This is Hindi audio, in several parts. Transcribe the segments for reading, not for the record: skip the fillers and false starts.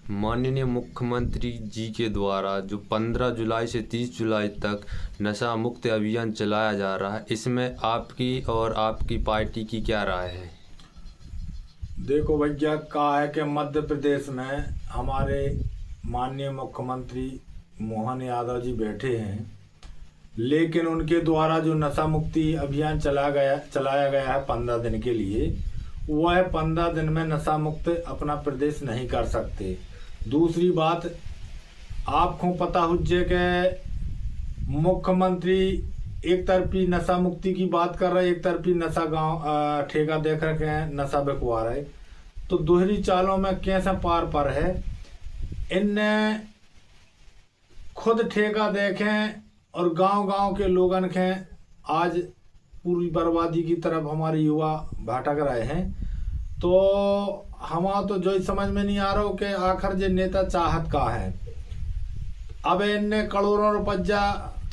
माननीय मुख्यमंत्री जी के द्वारा जो 15 जुलाई से 30 जुलाई तक नशा मुक्त अभियान चलाया जा रहा है, इसमें आपकी और आपकी पार्टी की क्या राय है? देखो भैया, कहा है कि मध्य प्रदेश में हमारे माननीय मुख्यमंत्री मोहन यादव जी बैठे हैं, लेकिन उनके द्वारा जो नशा मुक्ति अभियान चलाया गया है 15 दिन के लिए, वह 15 दिन में नशा मुक्त अपना प्रदेश नहीं कर सकते। दूसरी बात, आपको पता हो जे के मुख्यमंत्री एक तरफी नशा मुक्ति की बात कर रहे, एक तरफी नशा गांव ठेका देख रखे हैं, नशा बिकवा रहे, तो दोहरी चालों में कैसे पार पर है। इनने खुद ठेका देखें और गांव-गांव के लोगन के आज पूरी बर्बादी की तरफ हमारे युवा भटक रहे हैं। तो हमारा तो जो समझ में नहीं आ रहा हो कि आखिर जे नेता चाहत का है। अब इनने करोड़ों रुपया,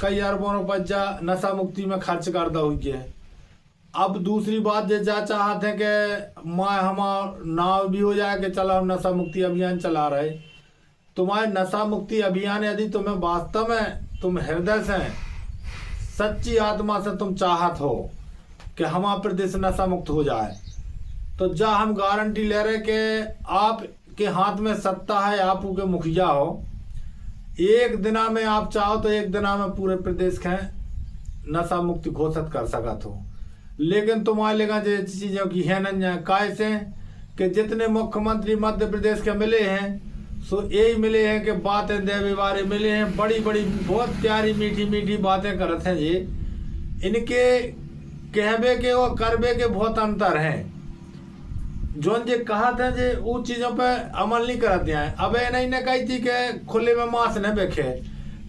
कई अरबों रुपया नशा मुक्ति में खर्च कर दा हुई है। अब दूसरी बात जे जा चाहते हैं कि माँ हमारा नाव भी हो जाए कि चलो हम नशा मुक्ति अभियान चला रहे। तुम्हारे नशा मुक्ति अभियान यदि तुम्हें वास्तव में तुम हृदय से, सच्ची आत्मा से तुम चाहत हो कि हमारा प्रदेश नशा मुक्त हो जाए, तो जा हम गारंटी ले रहे कि आप के हाथ में सत्ता है, आप के मुखिया हो, एक दिना में आप चाहो तो एक दिना में पूरे प्रदेश के नशा मुक्ति घोषित कर सकत हो। लेकिन तुम्हारे लेगा चीज़ों की है न कैसे कि जितने मुख्यमंत्री मध्य प्रदेश के मिले हैं, सो यही मिले हैं कि बातें देवे बारे मिले हैं, बड़ी बड़ी बहुत प्यारी मीठी मीठी बातें करते हैं। ये इनके कहबे के और करबे के बहुत अंतर हैं। जोन जे कहा था जे उन चीज़ों पे अमल नहीं करते हैं। अब ये नहीं ने कही थी कि खुले में मांस न बेखे,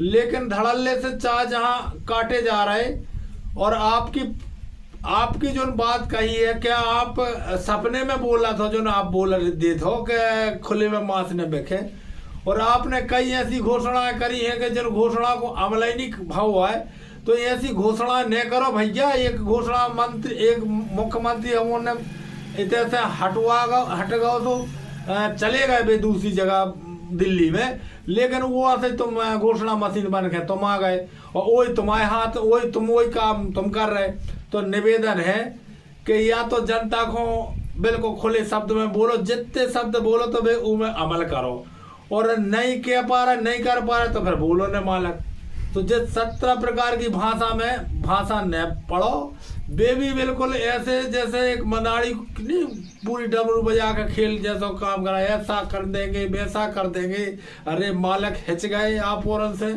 लेकिन धड़ल्ले से चाह जहाँ काटे जा रहे। और आपकी जो बात कही है, क्या आप सपने में बोला था जो आप बोल दे थो कि खुले में मांस न बेखे, और आपने कई ऐसी घोषणाएं करी हैं कि जिन घोषणा को अमल ही नहीं हुआ है। तो ऐसी घोषणा न करो भैया। एक घोषणा मंत्री, एक मुख्यमंत्री उन्होंने इतने से हट गए तो चले गए बे दूसरी जगह दिल्ली में, लेकिन वो ऐसे तुम घोषणा मशीन बन के तुम आ गए और वही तुम्हारे हाथ, वही काम तुम कर रहे। तो निवेदन है कि या तो जनता को बिल्कुल खुले शब्द में बोलो, जितने शब्द बोलो तो वे उनमें अमल करो, और नहीं कह पा रहे, नहीं कर पा रहे तो फिर बोलो न मालक। तो जिस 17 प्रकार की भाषा में भाषा न पढ़ो, वे भी बिल्कुल ऐसे जैसे एक मदारी नहीं पूरी डमरू बजा कर खेल जैसा काम करा, ऐसा कर देंगे वैसा कर देंगे। अरे मालक हिच गए आप और से।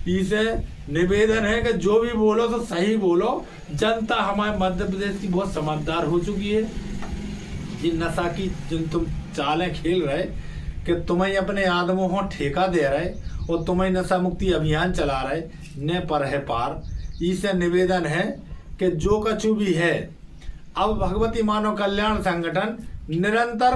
इसे निवेदन है कि जो भी बोलो तो सही बोलो। जनता हमारे मध्य प्रदेश की बहुत समझदार हो चुकी है। इन नशा की जिन तुम चालें खेल रहे कि तुम्हें अपने आदमों को ठेका दे रहे और तुम्हें नशा मुक्ति अभियान चला रहे, न पर है पार। इसे निवेदन है कि जो कछु भी है, अब भगवती मानव कल्याण संगठन निरंतर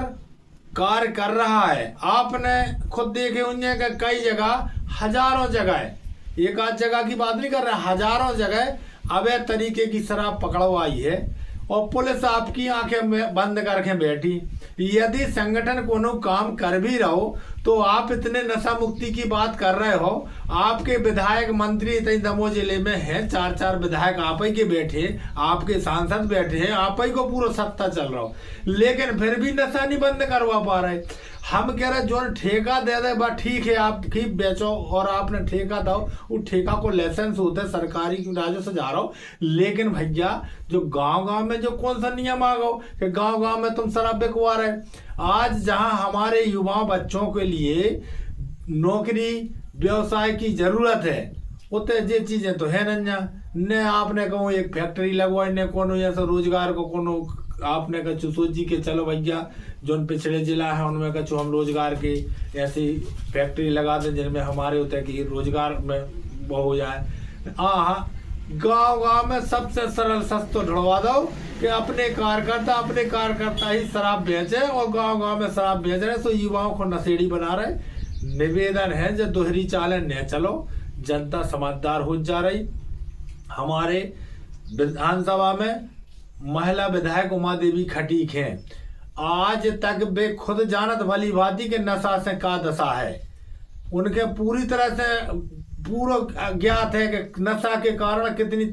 कार्य कर रहा है। आपने खुद देखे होंगे कि कई जगह, हजारों जगह, एक आध जगह की बात नहीं कर रहे, हजारों जगह अवैध तरीके की शराब पकड़वाई है और पुलिस आपकी आंखें बंद करके बैठी। यदि संगठन कोनो काम कर भी रहो तो आप इतने नशा मुक्ति की बात कर रहे हो। आपके विधायक मंत्री इतने दमोह जिले में हैं, 4 विधायक आप ही के बैठे, आपके सांसद बैठे हैं, आप ही को पूरा सत्ता चल रहा हो, लेकिन फिर भी नशा नहीं बंद करवा पा रहे। हम कह रहे जो ठेका दे दे बा ठीक है, आप ठीक बेचो और आपने ठेका दो, वो ठेका को लाइसेंस होता है, सरकारी राजस्व से जा रहा हो। लेकिन भैया जो गांव-गांव में जो कौन सा नियम आ गो कि गांव-गांव में तुम शराब बिकवा रहे। आज जहां हमारे युवा बच्चों के लिए नौकरी व्यवसाय की जरूरत है, उतने ये चीजें तो है न आपने कहो एक फैक्ट्री लगवाई, न कोनो ऐसा रोजगार को कोनो आपने कछु सोची के चलो भैया जो पिछड़े जिला है उनमें कछु हम रोजगार की ऐसी फैक्ट्री लगा दें जिनमें हमारे होते हैं कि रोजगार में वो हो जाए। हाँ, गांव-गांव में सबसे सरल सस्तो ढड़वा दो कि अपने कार्यकर्ता ही शराब बेचे और गांव-गांव में शराब बेच रहे, तो युवाओं को नशेड़ी बना रहे। निवेदन है जो दोहरी चालें न चलो, जनता समझदार हो जा रही। हमारे विधानसभा में महिला विधायक उमा देवी खटीक हैं। आज तक वे खुद जानत भली भांति के नशा से का दशा है। उनके पूरी तरह से पूरा ज्ञात है कि नशा के कारण कितनी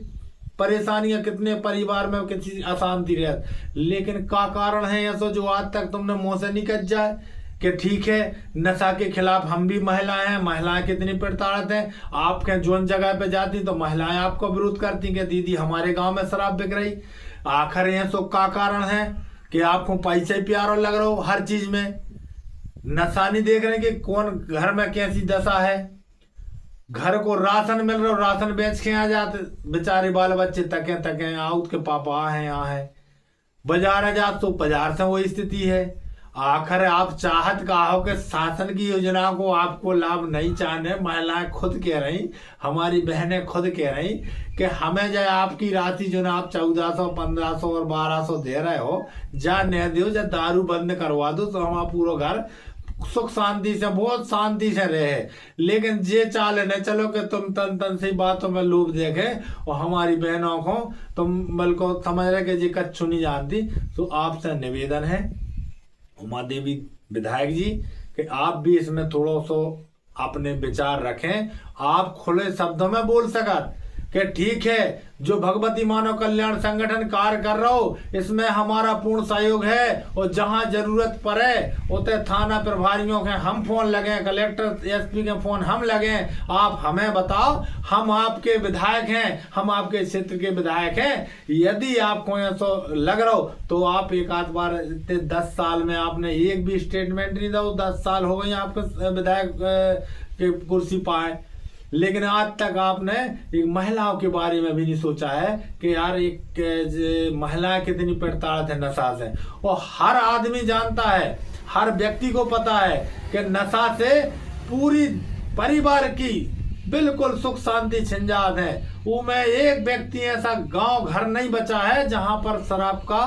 परेशानियां, कितने परिवार में कितनी अशांति रहे, लेकिन का कारण है ऐसा जो आज तक तुमने मुंह से निकल जाए कि ठीक है नशा के खिलाफ हम भी महिलाएं हैं, महिलाएं कितनी प्रताड़ित हैं। आपके जोन जगह पे जाती तो महिलाएं आपको विरोध करती कि दीदी हमारे गांव में शराब बिक रही। आखिर ये सो का कारण है कि आपको पैसे प्यारो लग रहा हो हर चीज में, नशा नहीं देख रहे कि कौन घर में कैसी दशा है। घर को राशन मिल रहा, राशन बेच के आ जाते बेचारे बाल बच्चे तके तके आउट के पापा है यहाँ है। बाजार जा तो बाजार से वही स्थिति है। आखिर आप चाहत का हो कि शासन की योजना को आपको लाभ नहीं चाहने। महिलाएं खुद कह रही, हमारी बहनें खुद कह रही कि हमें जो आपकी राशि जो ना आप 1400, 1500 और 1200 दे रहे हो, जा न दो, जा दारू बंद करवा दो तो हमारा पूरा घर सुख शांति से बहुत शांति से रहे। लेकिन जे चाले न चलो कि तुम तन तन से बातों में लोभ देखे और हमारी बहनों को तुम बल को समझ रहे कि जी कच्छु नहीं जानती। तो आपसे निवेदन है उमा देवी विधायक जी कि आप भी इसमें थोड़ा सो अपने विचार रखें। आप खुले शब्दों में बोल सकत कि ठीक है जो भगवती मानव कल्याण संगठन कार्य कर रहा हो इसमें हमारा पूर्ण सहयोग है, और जहां जरूरत पड़े उतने थाना प्रभारियों के हम फोन लगे, कलेक्टर एसपी के फोन हम लगे, आप हमें बताओ, हम आपके विधायक हैं, हम आपके क्षेत्र के विधायक हैं। यदि आपको ऐसा लग रहा हो तो आप एक आध बार 10 साल में आपने एक भी स्टेटमेंट नहीं दो, 10 साल हो गए आपके विधायक के कुर्सी पाए, लेकिन आज तक आपने एक महिलाओं के बारे में भी नहीं सोचा है कि यार एक महिलाएं कितनी प्रताड़ित है नशा से। और हर आदमी जानता है, हर व्यक्ति को पता है कि नशा से पूरी परिवार की बिल्कुल सुख शांति छिन जात है। वो में एक व्यक्ति ऐसा गांव घर नहीं बचा है जहां पर शराब का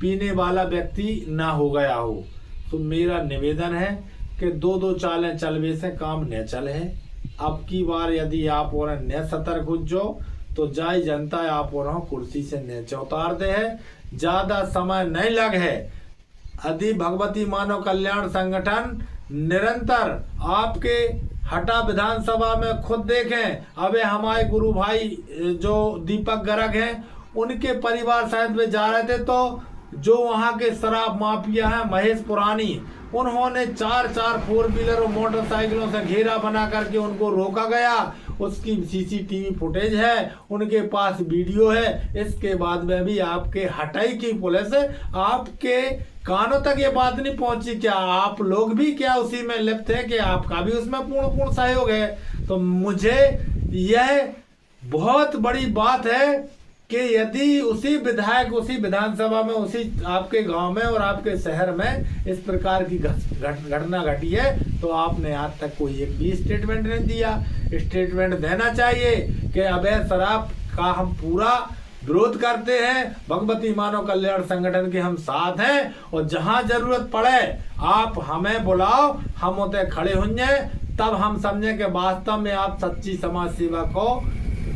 पीने वाला व्यक्ति ना हो गया हो। तो मेरा निवेदन है कि 2-2 चालें चलवे से काम न चले। अब की बार यदि आप और न सतर्क हो जो तो जाय जनता आप और कुर्सी से नीचे उतार दे है। ज्यादा समय नहीं लग है। यदि भगवती मानव कल्याण संगठन निरंतर आपके हटा विधानसभा में खुद देखें, अबे हमारे गुरु भाई जो दीपक गर्ग हैं उनके परिवार सहित में जा रहे थे, तो जो वहाँ के शराब माफिया हैं महेश पुरानी, उन्होंने 4-4 4 व्हीलर और मोटरसाइकिलों से घेरा बना करके उनको रोका गया। उसकी सीसीटीवी फुटेज है, उनके पास वीडियो है। इसके बाद में भी आपके हटाई की पुलिस आपके कानों तक ये बात नहीं पहुंची। क्या आप लोग भी क्या उसी में लिप्त है कि आपका भी उसमें पूर्ण सहयोग है? तो मुझे यह बहुत बड़ी बात है कि यदि उसी विधायक उसी विधानसभा में उसी आपके गांव में और आपके शहर में इस प्रकार की घटना घटी है तो आपने आज तक कोई एक भी स्टेटमेंट नहीं दिया। स्टेटमेंट देना चाहिए कि अवैध शराब का हम पूरा विरोध करते हैं, भगवती मानव कल्याण संगठन के हम साथ हैं, और जहां जरूरत पड़े आप हमें बुलाओ, हम उतने खड़े होंगे। तब हम समझे कि वास्तव में आप सच्ची समाज सेवा को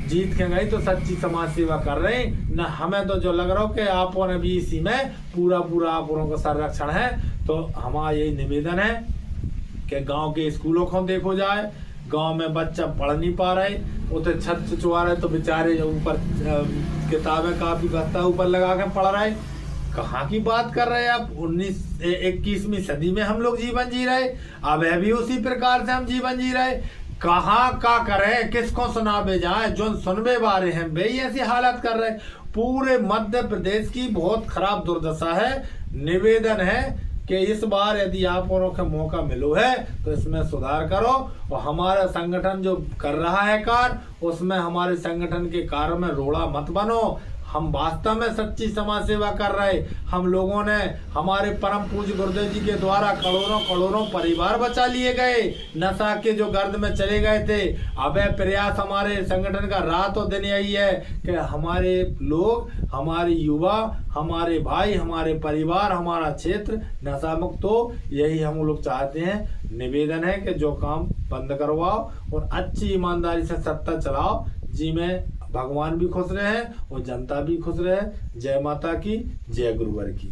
जीत के गई तो सच्ची समाज सेवा कर रहे न। हमें तो जो लग रहा हो कि आपो ने भी इसी में पूरा आपको का संरक्षण है। तो हमारा यही निवेदन है कि गांव के स्कूलों को देखो जाए, गांव में बच्चा पढ़ नहीं पा रहे, उसे छत चुचवा रहे तो बेचारे ऊपर किताबें काफी बस्ता ऊपर लगा के पढ़ रहे। कहाँ की बात कर रहे हैं आप? 21वीं सदी में हम लोग जीवन जी रहे, अब भी उसी प्रकार से हम जीवन जी रहे। कहाँ का करे, किसको सुनाबे जाए, जो सुनबे बारे हैं वे ऐसी हालत कर रहे। पूरे मध्य प्रदेश की बहुत खराब दुर्दशा है। निवेदन है कि इस बार यदि आप औरों का मौका मिलो है तो इसमें सुधार करो, और हमारा संगठन जो कर रहा है कार्य उसमें हमारे संगठन के कार्य में रोड़ा मत बनो। हम वास्तव में सच्ची समाज सेवा कर रहे। हम लोगों ने हमारे परम पूज्य गुरुदेव जी के द्वारा करोड़ों परिवार बचा लिए गए, नशा के जो गर्द में चले गए थे। अब प्रयास हमारे संगठन का रात और दिन यही है कि हमारे लोग, हमारे युवा, हमारे भाई, हमारे परिवार, हमारा क्षेत्र नशा मुक्त हो। यही हम लोग चाहते हैं। निवेदन है कि जो काम बंद करवाओ और अच्छी ईमानदारी से सत्ता चलाओ, जी में भगवान भी खुश रहे और जनता भी खुश रहे। जय माता की, जय गुरुवर की।